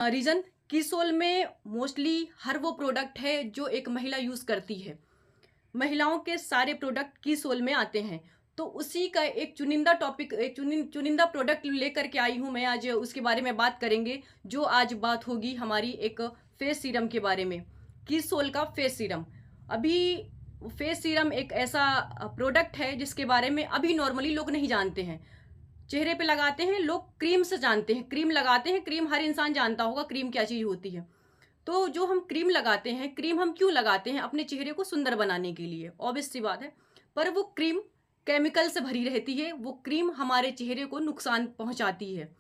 Reason कीसोल में mostly हर वो product है जो एक महिला यूज़ करती है। महिलाओं के सारे प्रोडक्ट कीसोल में आते हैं। तो उसी का एक चुनिंदा टॉपिक, एक चुनिंदा प्रोडक्ट लेकर के आई हूँ मैं आज, उसके बारे में बात करेंगे। जो आज बात होगी हमारी एक फेस सीरम के बारे में। कीसोल का फेस सीरम। अभी फेस सीरम एक ऐसा प्रोडक्ट है जिसके बारे में अभी नॉर्मली लोग नहीं जानते हैं। चेहरे पे लगाते हैं लोग, क्रीम से जानते हैं, क्रीम लगाते हैं। क्रीम हर इंसान जानता होगा क्रीम क्या चीज़ होती है। तो जो हम क्रीम लगाते हैं, क्रीम हम क्यों लगाते हैं? अपने चेहरे को सुंदर बनाने के लिए, ऑब्वियस सी बात है। पर वो क्रीम केमिकल से भरी रहती है, वो क्रीम हमारे चेहरे को नुकसान पहुंचाती है।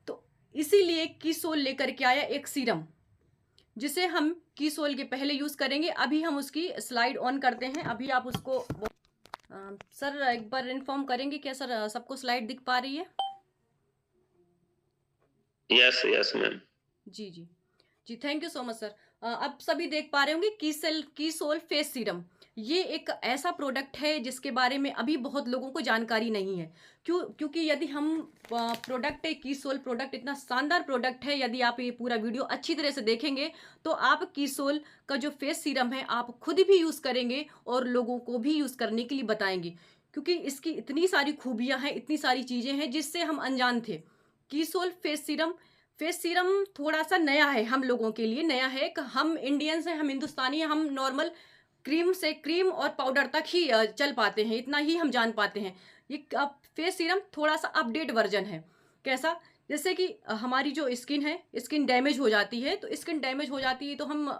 तो इसीलिए कीसोल लेकर के आया एक सीरम, जिसे हम कीसोल के पहले यूज करेंगे। अभी हम उसकी स्लाइड ऑन करते हैं। अभी आप उसको सर एक बार इन्फॉर्म करेंगे क्या सर, सबको स्लाइड दिख पा रही है? Yes yes ma'am. जी जी जी, thank you so much sir. अब सभी देख पा रहे होंगे कीसोल फेस सीरम। ये एक ऐसा प्रोडक्ट है जिसके बारे में अभी बहुत लोगों को जानकारी नहीं है। क्योंकि यदि हम प्रोडक्ट है कीसोल, प्रोडक्ट इतना शानदार प्रोडक्ट है, यदि आप ये पूरा वीडियो अच्छी तरह से देखेंगे तो आप कीसोल का जो फेस सीरम है आप खुद भी यूज़ करेंगे और लोगों को भी यूज़ करने के लिए बताएंगे। क्योंकि इसकी इतनी सारी खूबियाँ हैं, इतनी सारी चीज़ें हैं जिससे हम अनजान थे। कीसोल फेस सीरम थोड़ा सा नया है, हम लोगों के लिए नया है। हम इंडियंस हैं, हम हिंदुस्तानी हैं, हम नॉर्मल क्रीम और पाउडर तक ही चल पाते हैं, इतना ही हम जान पाते हैं। ये अब फेस सीरम थोड़ा सा अपडेट वर्जन है। कैसा? जैसे कि हमारी जो स्किन है, स्किन डैमेज हो जाती है, तो स्किन डैमेज हो जाती है तो हम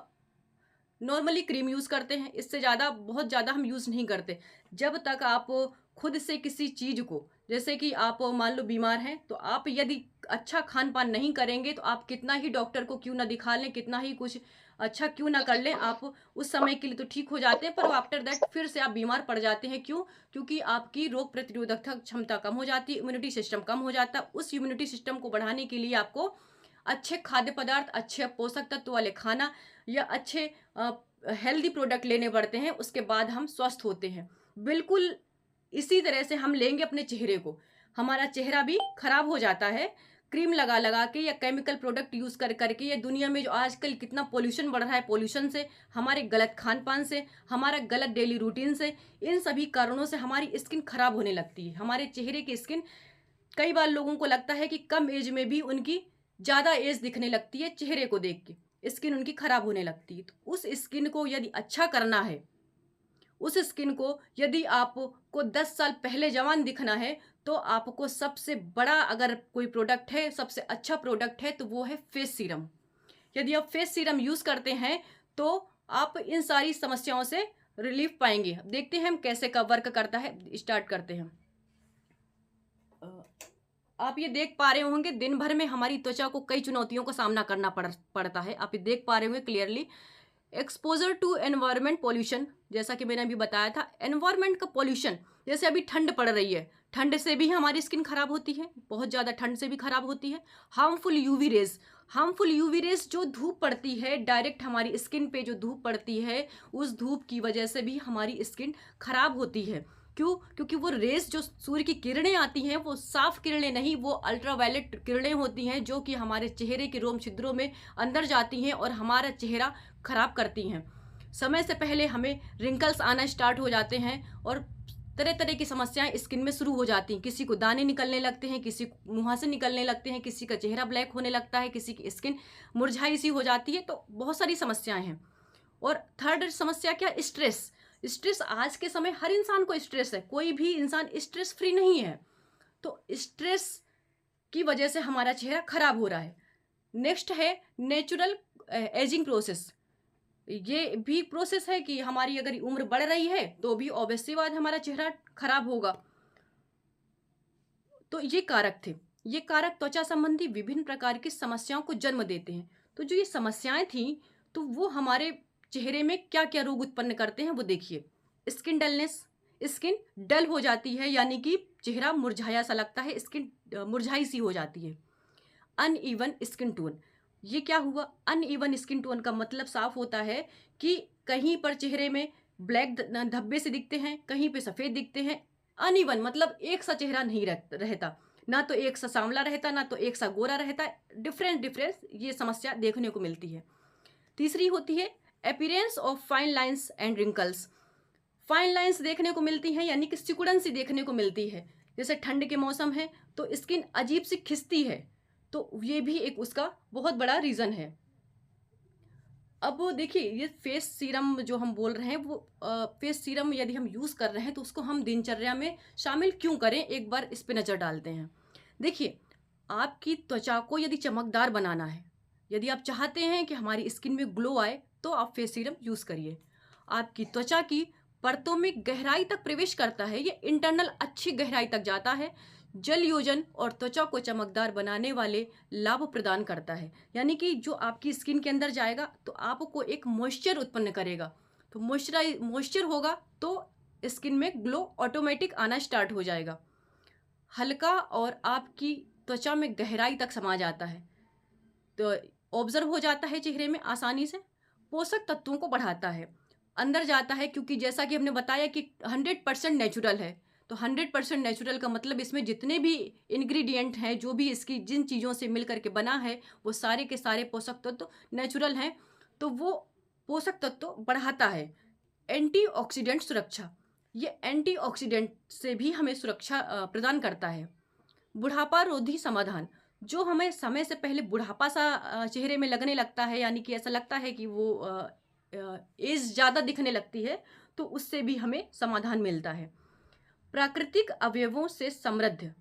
नॉर्मली क्रीम यूज़ करते हैं। इससे ज़्यादा, बहुत ज़्यादा हम यूज़ नहीं करते। जब तक आप खुद से किसी चीज़ को, जैसे कि आप मान लो बीमार हैं, तो आप यदि अच्छा खान पान नहीं करेंगे तो आप कितना ही डॉक्टर को क्यों ना दिखा लें, कितना ही कुछ अच्छा क्यों ना कर लें, आप उस समय के लिए तो ठीक हो जाते हैं, पर आफ्टर दैट फिर से आप बीमार पड़ जाते हैं। क्यों? क्योंकि आपकी रोग प्रतिरोधक क्षमता कम हो जाती है, इम्यूनिटी सिस्टम कम हो जाता है। उस इम्यूनिटी सिस्टम को बढ़ाने के लिए आपको अच्छे खाद्य पदार्थ, अच्छे पोषक तत्व वाले खाना या अच्छे हेल्दी प्रोडक्ट लेने पड़ते हैं। उसके बाद हम स्वस्थ होते हैं। बिल्कुल इसी तरह से हम लेंगे अपने चेहरे को, हमारा चेहरा भी खराब हो जाता है क्रीम लगा लगा के या केमिकल प्रोडक्ट यूज कर करके। या दुनिया में जो आजकल कितना पोल्यूशन बढ़ रहा है, पोल्यूशन से, हमारे गलत खान पान से, हमारा गलत डेली रूटीन से, इन सभी कारणों से हमारी स्किन खराब होने लगती है। हमारे चेहरे की स्किन, कई बार लोगों को लगता है कि कम एज में भी उनकी ज़्यादा एज दिखने लगती है। चेहरे को देख के स्किन उनकी खराब होने लगती है। तो उस स्किन को यदि अच्छा करना है, उस स्किन को यदि आपको 10 साल पहले जवान दिखना है, तो आपको सबसे बड़ा अगर कोई प्रोडक्ट है, सबसे अच्छा प्रोडक्ट है, तो वो है फेस सीरम। यदि आप फेस सीरम यूज़ करते हैं तो आप इन सारी समस्याओं से रिलीफ पाएंगे। देखते हैं हम कैसे का वर्क करता है, स्टार्ट करते हैं। आप ये देख पा रहे होंगे दिन भर में हमारी त्वचा को कई चुनौतियों का सामना करना पड़ता है। आप ये देख पा रहे होंगे clearly. Exposure to environment pollution, जैसा कि मैंने अभी बताया था, एनवायरमेंट का पॉल्यूशन। जैसे अभी ठंड पड़ रही है, ठंड से भी हमारी स्किन खराब होती है, बहुत ज़्यादा ठंड से भी खराब होती है। Harmful UV rays, harmful UV rays जो धूप पड़ती है डायरेक्ट हमारी स्किन पे, जो धूप पड़ती है, उस धूप की वजह से भी हमारी स्किन खराब होती है। क्यों? क्योंकि वो रेस, जो सूर्य की किरणें आती हैं, वो साफ किरणें नहीं, वो अल्ट्रावायलेट किरणें होती हैं, जो कि हमारे चेहरे के रोम छिद्रों में अंदर जाती हैं और हमारा चेहरा खराब करती हैं। समय से पहले हमें रिंकल्स आना स्टार्ट हो जाते हैं और तरह तरह की समस्याएं स्किन में शुरू हो जाती हैं। किसी को दाने निकलने लगते हैं, किसी को मुहासे निकलने लगते हैं, किसी का चेहरा ब्लैक होने लगता है, किसी की स्किन मुरझाई सी हो जाती है। तो बहुत सारी समस्याएं हैं। और थर्ड समस्या क्या? स्ट्रेस। स्ट्रेस आज के समय हर इंसान को स्ट्रेस है, कोई भी इंसान स्ट्रेस फ्री नहीं है। तो स्ट्रेस की वजह से हमारा चेहरा खराब हो रहा है। नेक्स्ट है नेचुरल एजिंग प्रोसेस। ये भी प्रोसेस है कि हमारी अगर उम्र बढ़ रही है तो भी ऑब्वियसली बात हमारा चेहरा खराब होगा। तो ये कारक थे। ये कारक त्वचा संबंधी विभिन्न प्रकार की समस्याओं को जन्म देते हैं। तो जो ये समस्याएं थी, तो वो हमारे चेहरे में क्या क्या रोग उत्पन्न करते हैं वो देखिए। स्किन डलनेस, स्किन डल हो जाती है, यानी कि चेहरा मुरझाया सा लगता है, स्किन मुरझाई सी हो जाती है। अनइवन स्किन टोन, ये क्या हुआ? अनइवन स्किन टोन का मतलब साफ होता है कि कहीं पर चेहरे में ब्लैक धब्बे से दिखते हैं, कहीं पे सफ़ेद दिखते हैं। अनइवन मतलब एक सा चेहरा नहीं रहता। ना तो एक सा सांवला रहता, ना तो एक सा गोरा रहता, डिफरेंस ये समस्या देखने को मिलती है। तीसरी होती है appearance of fine lines and wrinkles. Fine lines देखने को मिलती हैं, यानी कि सिकुड़न सी देखने को मिलती है। जैसे ठंड के मौसम है तो स्किन अजीब सी खिंचती है, तो ये भी एक उसका बहुत बड़ा रीज़न है। अब देखिए, ये फेस सीरम जो हम बोल रहे हैं वो फेस सीरम यदि हम यूज़ कर रहे हैं तो उसको हम दिनचर्या में शामिल क्यों करें, एक बार इस पे नज़र डालते हैं। देखिए, आपकी त्वचा को यदि चमकदार बनाना है, यदि आप चाहते हैं कि हमारी स्किन में ग्लो आए, तो आप फेस सीरम यूज़ करिए। आपकी त्वचा की परतों में गहराई तक प्रवेश करता है, ये इंटरनल अच्छी गहराई तक जाता है, जल योजन और त्वचा को चमकदार बनाने वाले लाभ प्रदान करता है। यानी कि जो आपकी स्किन के अंदर जाएगा तो आपको एक मॉइस्चर उत्पन्न करेगा, तो मॉइस्चर होगा तो स्किन में ग्लो ऑटोमेटिक आना स्टार्ट हो जाएगा। हल्का और आपकी त्वचा में गहराई तक समा जाता है, तो ऑब्जर्व हो जाता है चेहरे में आसानी से। पोषक तत्वों को बढ़ाता है, अंदर जाता है, क्योंकि जैसा कि हमने बताया कि 100% नेचुरल है। तो 100% नेचुरल का मतलब इसमें जितने भी इंग्रेडिएंट हैं, जो भी इसकी जिन चीज़ों से मिल करके बना है, वो सारे के सारे पोषक तत्व नेचुरल हैं। तो वो पोषक तत्व बढ़ाता है। एंटीऑक्सीडेंट सुरक्षा, ये एंटीऑक्सीडेंट से भी हमें सुरक्षा प्रदान करता है। बुढ़ापा रोधी समाधान, जो हमें समय से पहले बुढ़ापा सा चेहरे में लगने लगता है, यानी कि ऐसा लगता है कि वो एज ज़्यादा दिखने लगती है, तो उससे भी हमें समाधान मिलता है। प्राकृतिक अवयवों से समृद्ध,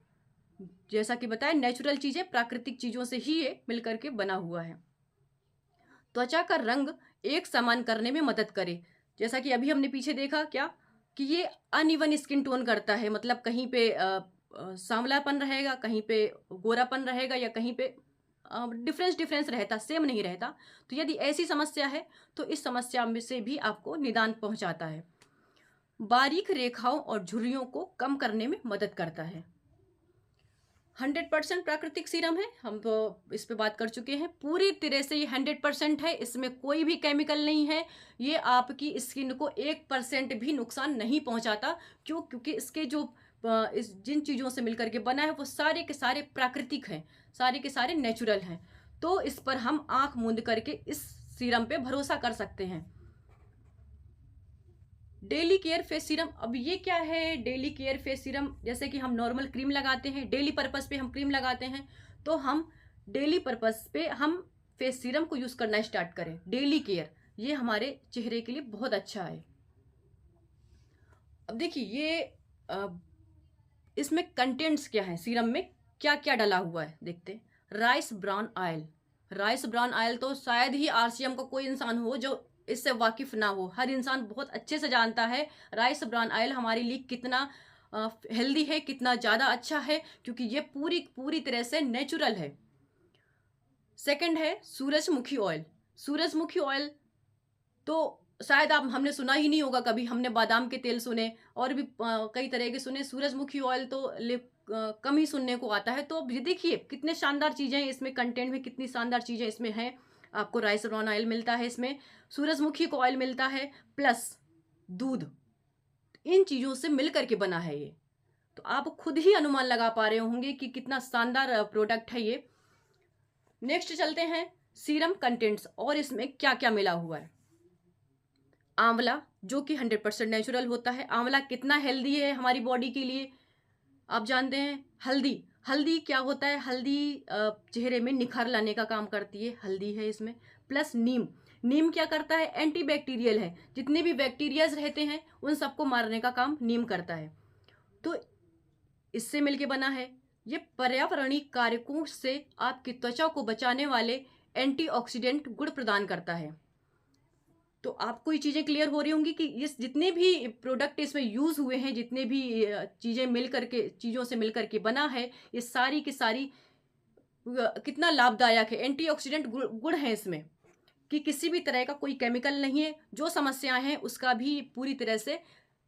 जैसा कि बताया नेचुरल चीज़ें प्राकृतिक चीज़ों से ही ये मिलकर के बना हुआ है। त्वचा का रंग एक समान करने में मदद करे, जैसा कि अभी हमने पीछे देखा क्या कि ये अनइवन स्किन टोन करता है, मतलब कहीं पे सांवलापन रहेगा, कहीं पे गोरापन रहेगा, या कहीं पे डिफरेंस रहता, सेम नहीं रहता। तो यदि ऐसी समस्या है तो इस समस्या में से भी आपको निदान पहुंचाता है। बारीक रेखाओं और झुर्रियों को कम करने में मदद करता है। 100% प्राकृतिक सीरम है, हम तो इस पे बात कर चुके हैं। पूरी तरह से ये 100% है, इसमें कोई भी केमिकल नहीं है। ये आपकी स्किन को 1% भी नुकसान नहीं पहुंचाता। क्यों? क्योंकि इसके जो इस जिन चीज़ों से मिलकर के बना है वो सारे के सारे प्राकृतिक हैं, सारे के सारे नेचुरल हैं। तो इस पर हम आंख मूंद करके इस सीरम पे भरोसा कर सकते हैं। डेली केयर फेस सीरम, अब ये क्या है डेली केयर फेस सीरम? जैसे कि हम नॉर्मल क्रीम लगाते हैं, डेली पर्पस पे हम क्रीम लगाते हैं, तो हम डेली पर्पस पे हम फेस सीरम को यूज़ करना स्टार्ट करें। डेली केयर ये हमारे चेहरे के लिए बहुत अच्छा है। अब देखिए, ये इसमें कंटेंट्स क्या है, सीरम में क्या क्या डला हुआ है देखते हैं। Rice brown oil, rice brown oil तो शायद ही आरसीएम का कोई इंसान हो जो इससे वाकिफ ना हो। हर इंसान बहुत अच्छे से जानता है राइस ब्राउन ऑयल हमारे लिए कितना हेल्दी है, कितना ज़्यादा अच्छा है, क्योंकि ये पूरी पूरी तरह से नेचुरल है। सेकंड है सूरजमुखी ऑयल। सूरजमुखी ऑयल तो शायद आप हमने सुना ही नहीं होगा कभी, हमने बादाम के तेल सुने और भी कई तरह के सुने, सूरजमुखी ऑयल तो कम ही सुनने को आता है। तो अब ये देखिए कितने शानदार चीज़ें इसमें कंटेंट में, कितनी शानदार चीज़ें इसमें हैं। आपको राइस ब्राउन ऑयल मिलता है, इसमें सूरजमुखी का ऑयल मिलता है, प्लस दूध, इन चीज़ों से मिल करके बना है ये। तो आप खुद ही अनुमान लगा पा रहे होंगे कि कितना शानदार प्रोडक्ट है ये। नेक्स्ट चलते हैं सीरम कंटेंट्स और इसमें क्या क्या मिला हुआ है। आंवला, जो कि 100% नेचुरल होता है। आंवला कितना हेल्दी है हमारी बॉडी के लिए आप जानते हैं। हल्दी, हल्दी क्या होता है? हल्दी चेहरे में निखार लाने का काम करती है, हल्दी है इसमें। प्लस नीम, नीम क्या करता है? एंटीबैक्टीरियल है, जितने भी बैक्टीरियाज रहते हैं उन सबको मारने का काम नीम करता है। तो इससे मिलके बना है। ये पर्यावरणीय कारकों से आपकी त्वचा को बचाने वाले एंटीऑक्सीडेंट गुण प्रदान करता है। तो आपको ये चीज़ें क्लियर हो रही होंगी कि ये जितने भी प्रोडक्ट इसमें यूज़ हुए हैं, जितने भी चीज़ें मिल करके, चीज़ों से मिल करके बना है, ये सारी की सारी कितना लाभदायक है। एंटीऑक्सीडेंट गुण है इसमें, कि किसी भी तरह का कोई केमिकल नहीं है। जो समस्याएं हैं उसका भी पूरी तरह से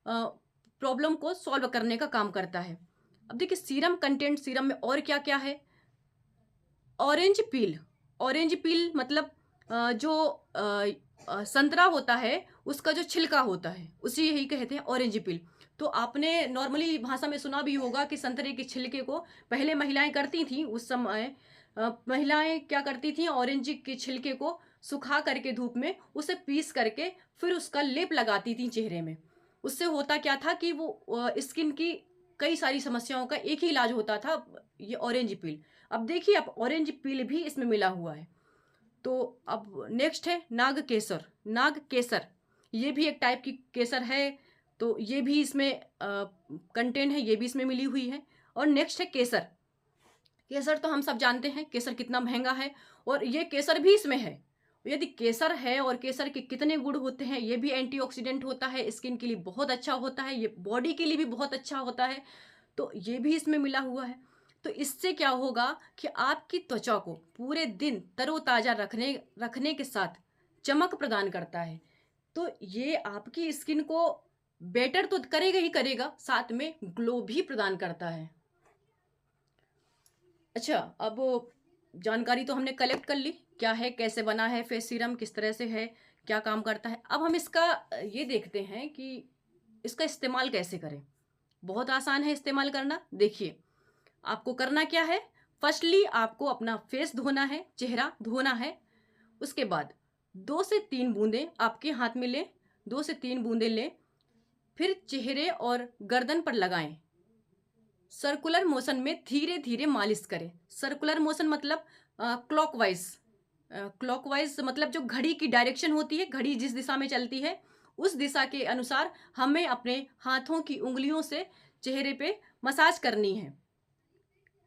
प्रॉब्लम को सॉल्व करने का काम करता है। अब देखिए सीरम कंटेंट, सीरम में और क्या क्या है। ऑरेंज पील, ऑरेंज पील मतलब जो संतरा होता है उसका जो छिलका होता है उसी यही कहते हैं ऑरेंज पील। तो आपने नॉर्मली भाषा में सुना भी होगा कि संतरे के छिलके को पहले महिलाएं करती थीं उस समय। महिलाएं क्या करती थीं, ऑरेंज के छिलके को सुखा करके धूप में उसे पीस करके फिर उसका लेप लगाती थीं चेहरे में। उससे होता क्या था कि वो स्किन की कई सारी समस्याओं का एक ही इलाज होता था, ये ऑरेंज पील। अब देखिए, अब ऑरेंज पील भी इसमें मिला हुआ है। तो अब नेक्स्ट है नाग केसर। नाग केसर ये भी एक टाइप की केसर है, तो ये भी इसमें कंटेंट है, ये भी इसमें मिली हुई है। और नेक्स्ट है केसर। केसर तो हम सब जानते हैं केसर कितना महंगा है, और ये केसर भी इसमें है। यदि केसर है और केसर के कितने गुण होते हैं, ये भी एंटीऑक्सीडेंट होता है, स्किन के लिए बहुत अच्छा होता है, ये बॉडी के लिए भी बहुत अच्छा होता है, तो ये भी इसमें मिला हुआ है। तो इससे क्या होगा कि आपकी त्वचा को पूरे दिन तरोताजा रखने रखने के साथ चमक प्रदान करता है। तो ये आपकी स्किन को बेटर तो करेगा ही करेगा, साथ में ग्लो भी प्रदान करता है। अच्छा, अब जानकारी तो हमने कलेक्ट कर ली, क्या है, कैसे बना है फेस सीरम, किस तरह से है, क्या काम करता है। अब हम इसका ये देखते हैं कि इसका इस्तेमाल कैसे करें। बहुत आसान है इस्तेमाल करना। देखिए, आपको करना क्या है, फर्स्टली आपको अपना फेस धोना है, चेहरा धोना है। उसके बाद 2 से 3 बूंदें आपके हाथ में लें, 2 से 3 बूंदें लें, फिर चेहरे और गर्दन पर लगाएं। सर्कुलर मोशन में धीरे धीरे मालिश करें। सर्कुलर मोशन मतलब क्लॉकवाइज। क्लॉकवाइज मतलब जो घड़ी की डायरेक्शन होती है, घड़ी जिस दिशा में चलती है उस दिशा के अनुसार हमें अपने हाथों की उंगलियों से चेहरे पे मसाज करनी है।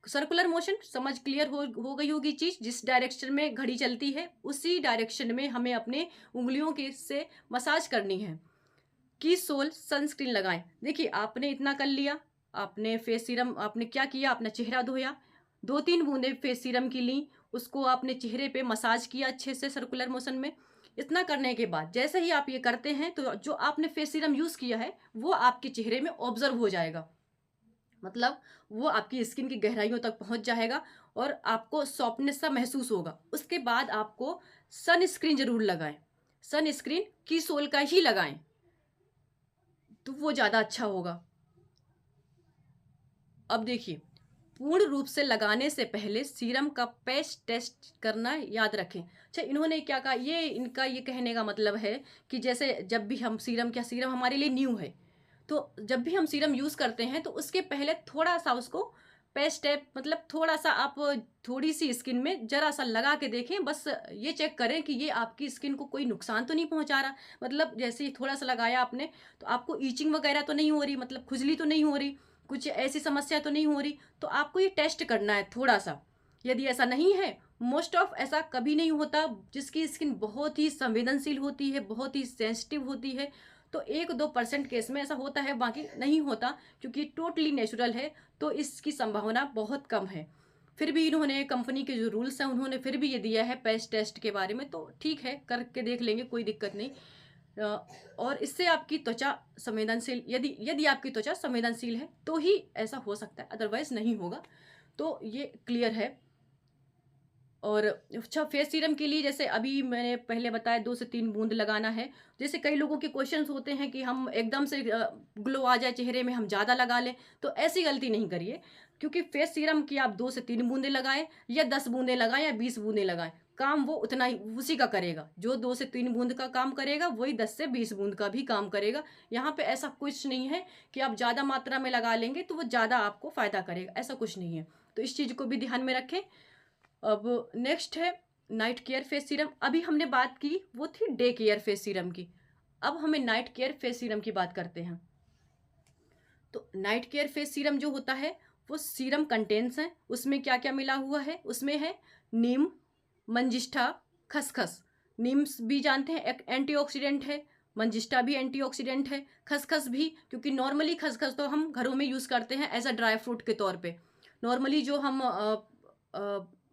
सर्कुलर मोशन समझ क्लियर हो गई होगी चीज, जिस डायरेक्शन में घड़ी चलती है उसी डायरेक्शन में हमें अपने उंगलियों के से मसाज करनी है। की सोल सनस्क्रीन लगाएं। देखिए, आपने इतना कर लिया, आपने फेस सीरम, आपने क्या किया, अपना चेहरा धोया, 2-3 बूंदे फेस सीरम की ली, उसको आपने चेहरे पे मसाज किया अच्छे से सर्कुलर मोशन में। इतना करने के बाद जैसे ही आप ये करते हैं तो जो आपने फेस सीरम यूज़ किया है वो आपके चेहरे में ऑब्जर्व हो जाएगा, मतलब वो आपकी स्किन की गहराइयों तक पहुंच जाएगा और आपको सॉफ्टनेस सा महसूस होगा। उसके बाद आपको सनस्क्रीन जरूर लगाएं। सनस्क्रीन की सोल का ही लगाएं, तो वो ज़्यादा अच्छा होगा। अब देखिए, पूर्ण रूप से लगाने से पहले सीरम का पैच टेस्ट करना याद रखें। अच्छा, इन्होंने क्या कहा, ये इनका ये कहने का मतलब है कि जैसे जब भी हम सीरम, क्या सीरम हमारे लिए न्यू है, तो जब भी हम सीरम यूज़ करते हैं तो उसके पहले थोड़ा सा उसको पैच टेप, मतलब थोड़ा सा आप थोड़ी सी स्किन में जरा सा लगा के देखें, बस ये चेक करें कि ये आपकी स्किन को कोई नुकसान तो नहीं पहुंचा रहा। मतलब जैसे ही थोड़ा सा लगाया आपने तो आपको ईचिंग वगैरह तो नहीं हो रही, मतलब खुजली तो नहीं हो रही, कुछ ऐसी समस्या तो नहीं हो रही, तो आपको ये टेस्ट करना है थोड़ा सा। यदि ऐसा नहीं है, मोस्ट ऑफ ऐसा कभी नहीं होता, जिसकी स्किन बहुत ही संवेदनशील होती है, बहुत ही सेंसिटिव होती है, तो 1-2% केस में ऐसा होता है, बाकी नहीं होता, क्योंकि टोटली नेचुरल है, तो इसकी संभावना बहुत कम है। फिर भी इन्होंने, कंपनी के जो रूल्स हैं उन्होंने फिर भी ये दिया है पैच टेस्ट के बारे में, तो ठीक है, करके देख लेंगे, कोई दिक्कत नहीं। और इससे आपकी त्वचा संवेदनशील, यदि यदि आपकी त्वचा संवेदनशील है तो ही ऐसा हो सकता है, अदरवाइज नहीं होगा। तो ये क्लियर है। और अच्छा, फेस सीरम के लिए जैसे अभी मैंने पहले बताया 2 से 3 बूंद लगाना है। जैसे कई लोगों के क्वेश्चंस होते हैं कि हम एकदम से ग्लो आ जाए चेहरे में, हम ज़्यादा लगा लें, तो ऐसी गलती नहीं करिए, क्योंकि फेस सीरम की आप 2 से 3 बूंदें लगाएं या 10 बूंदें लगाएं या 20 बूंदें लगाएं, काम वो उतना ही उसी का करेगा। जो 2 से 3 बूंद का काम करेगा वही 10 से 20 बूंद का भी काम करेगा। यहाँ पे ऐसा कुछ नहीं है कि आप ज़्यादा मात्रा में लगा लेंगे तो वो ज़्यादा आपको फ़ायदा करेगा, ऐसा कुछ नहीं है। तो इस चीज़ को भी ध्यान में रखें। अब नेक्स्ट है नाइट केयर फेस सीरम। अभी हमने बात की वो थी डे केयर फेस सीरम की, अब हमें नाइट केयर फेस सीरम की बात करते हैं। तो नाइट केयर फेस सीरम जो होता है वो सीरम कंटेंट्स हैं, उसमें क्या क्या मिला हुआ है, उसमें है नीम, मंजिष्ठा, खसखस। नीम भी जानते हैं एक एंटीऑक्सीडेंट है, मंजिष्ठा भी एंटीऑक्सीडेंट है, खसखस भी, क्योंकि नॉर्मली खसखस तो हम घरों में यूज़ करते हैं एज अ ड्राई फ्रूट के तौर पे। नॉर्मली जो हम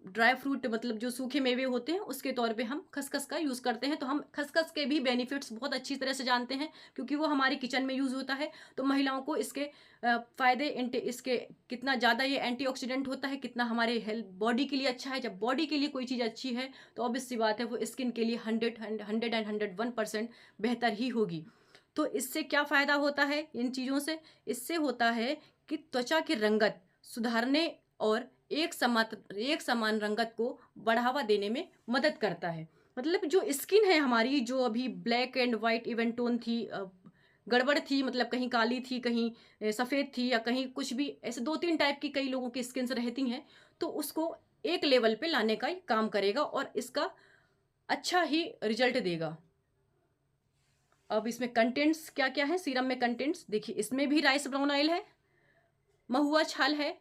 ड्राई फ्रूट, मतलब जो सूखे मेवे होते हैं उसके तौर पे हम खसखस का यूज़ करते हैं, तो हम खसखस के भी बेनिफिट्स बहुत अच्छी तरह से जानते हैं, क्योंकि वो हमारे किचन में यूज़ होता है। तो महिलाओं को इसके फ़ायदे, इसके कितना ज़्यादा ये एंटीऑक्सीडेंट होता है, कितना हमारे हेल्थ बॉडी के लिए अच्छा है। जब बॉडी के लिए कोई चीज़ अच्छी है तो ऑब्वियस सी बात है वो स्किन के लिए 100 एंड 101% बेहतर ही होगी। तो इससे क्या फ़ायदा होता है इन चीज़ों से? इससे होता है कि त्वचा की रंगत सुधारने और एक समान रंगत को बढ़ावा देने में मदद करता है। मतलब जो स्किन है हमारी, जो अभी black and white even tone थी, गड़बड़ थी, मतलब कहीं काली थी, कहीं सफ़ेद थी, या कहीं कुछ भी, ऐसे 2-3 टाइप की कई लोगों की स्किन्स रहती हैं, तो उसको एक लेवल पे लाने का ये काम करेगा और इसका अच्छा ही रिज़ल्ट देगा। अब इसमें कंटेंट्स क्या-क्या हैं सीरम में कंटेंट्स? देखिए, इसमें भी राइस ब्राउन ऑयल है, महुआ छाल है,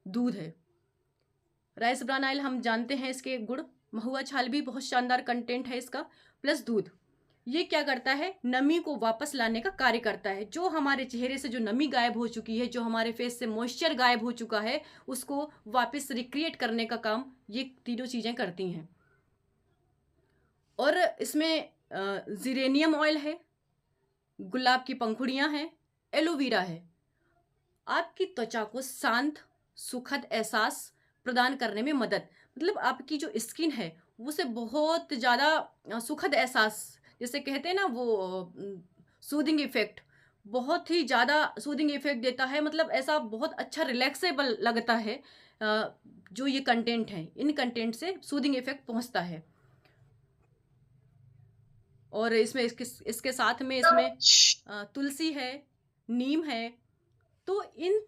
दूध है। राइस ब्राउन ऑयल हम जानते हैं इसके गुण, महुआ छाल भी बहुत शानदार कंटेंट है इसका, प्लस दूध। ये क्या करता है? नमी को वापस लाने का कार्य करता है। जो हमारे चेहरे से जो नमी गायब हो चुकी है, जो हमारे फेस से मॉइस्चर गायब हो चुका है, उसको वापस रिक्रिएट करने का काम ये तीनों चीज़ें करती हैं। और इसमें ज़ीरेनियम ऑयल है, गुलाब की पंखुड़ियाँ हैं, एलोवेरा है। आपकी त्वचा को शांत, सुखद एहसास प्रदान करने में मदद, मतलब आपकी जो स्किन है, उसे बहुत ज़्यादा सुखद एहसास, जैसे कहते हैं ना वो सूदिंग इफ़ेक्ट, बहुत ही ज़्यादा सूदिंग इफ़ेक्ट देता है, मतलब ऐसा बहुत अच्छा रिलैक्सेबल लगता है। जो ये कंटेंट हैं, इन कंटेंट से सूदिंग इफ़ेक्ट पहुँचता है। और इसमें इसके साथ में इसमें तुलसी है, नीम है। तो इन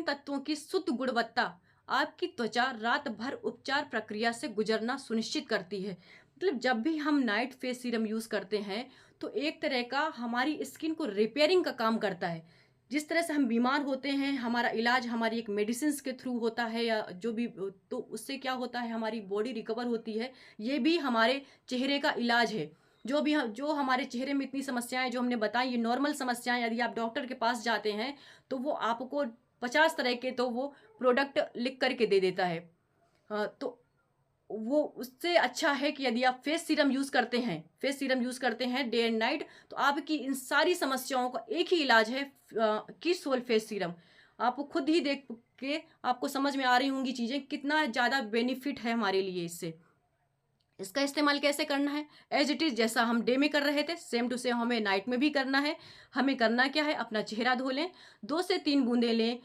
तत्वों की शुद्ध गुणवत्ता आपकी त्वचा रात भर उपचार प्रक्रिया से गुजरना सुनिश्चित करती है। मतलब जब भी हम नाइट फेस सीरम यूज़ करते हैं, तो एक तरह का हमारी स्किन को रिपेयरिंग का काम करता है। जिस तरह से हम बीमार होते हैं, हमारा इलाज हमारी एक मेडिसिन्स के थ्रू होता है, या जो भी, तो उससे क्या होता है, हमारी बॉडी रिकवर होती है। ये भी हमारे चेहरे का इलाज है। जो हमारे चेहरे में इतनी समस्याएँ जो हमने बताई, ये नॉर्मल समस्याएँ, यदि आप डॉक्टर के पास जाते हैं, तो वो आपको 50 तरह के तो वो प्रोडक्ट लिख कर के दे देता है। तो वो उससे अच्छा है कि यदि आप फेस सीरम यूज़ करते हैं डे एंड नाइट, तो आपकी इन सारी समस्याओं का एक ही इलाज है, किसोल फेस सीरम। आप खुद ही देख के आपको समझ में आ रही होंगी चीज़ें, कितना ज़्यादा बेनिफिट है हमारे लिए इससे। इसका इस्तेमाल कैसे करना है? एज़ इट इज़ जैसा हम डे में कर रहे थे, सेम टू सेम हमें नाइट में भी करना है। हमें करना क्या है? अपना चेहरा धो लें, 2 से 3 बूंदें लें,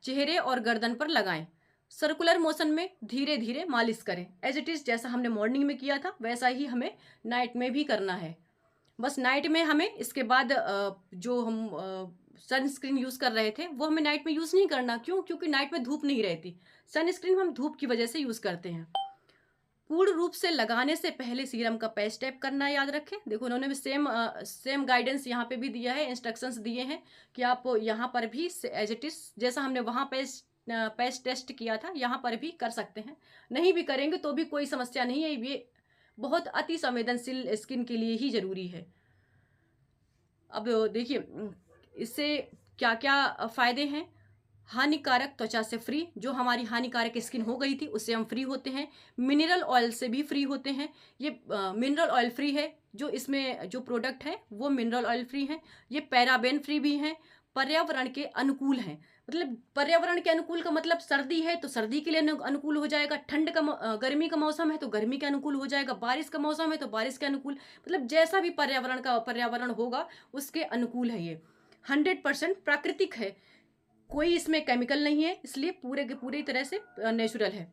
चेहरे और गर्दन पर लगाएँ। सर्कुलर मोशन में धीरे-धीरे मालिश करें। एज़ इट इज़ जैसा हमने मॉर्निंग में किया था, वैसा ही हमें नाइट में भी करना है। बस नाइट में हमें इसके बाद जो हम सनस्क्रीन यूज़ कर रहे थे, वो हमें नाइट में यूज़ नहीं करना। क्यों? क्योंकि नाइट में धूप नहीं रहती। सनस्क्रीन हम धूप की वजह से यूज़ करते हैं। पूर्ण रूप से लगाने से पहले सीरम का पैच टैप करना याद रखें। देखो, उन्होंने भी सेम गाइडेंस यहाँ पे भी दिया है, इंस्ट्रक्शंस दिए हैं कि आप यहाँ पर भी एज इट इज़ जैसा हमने वहाँ पैच टेस्ट किया था, यहाँ पर भी कर सकते हैं। नहीं भी करेंगे तो भी कोई समस्या नहीं है, ये बहुत अति संवेदनशील स्किन के लिए ही ज़रूरी है। अब देखिए, इससे क्या-क्या फ़ायदे हैं? हानिकारक त्वचा से फ्री, जो हमारी हानिकारक स्किन हो गई थी, उससे हम फ्री होते हैं। मिनरल ऑयल से भी फ्री होते हैं। ये मिनरल ऑयल फ्री है, जो इसमें जो प्रोडक्ट है वो मिनरल ऑयल फ्री हैं। ये पैराबेन फ्री भी हैं, पर्यावरण के अनुकूल हैं। मतलब पर्यावरण के अनुकूल का मतलब सर्दी है तो सर्दी के लिए अनुकूल हो जाएगा, गर्मी का मौसम है तो गर्मी के अनुकूल हो जाएगा, बारिश का मौसम है तो बारिश के अनुकूल, मतलब जैसा भी पर्यावरण होगा उसके अनुकूल है ये। 100% प्राकृतिक है, कोई इसमें केमिकल नहीं है, इसलिए पूरे के पूरी तरह से नेचुरल है।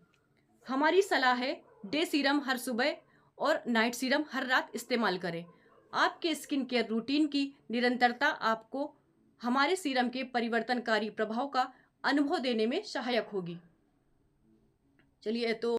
हमारी सलाह है, डे सीरम हर सुबह और नाइट सीरम हर रात इस्तेमाल करें। आपके स्किन केयर रूटीन की निरंतरता आपको हमारे सीरम के परिवर्तनकारी प्रभाव का अनुभव देने में सहायक होगी। चलिए, तो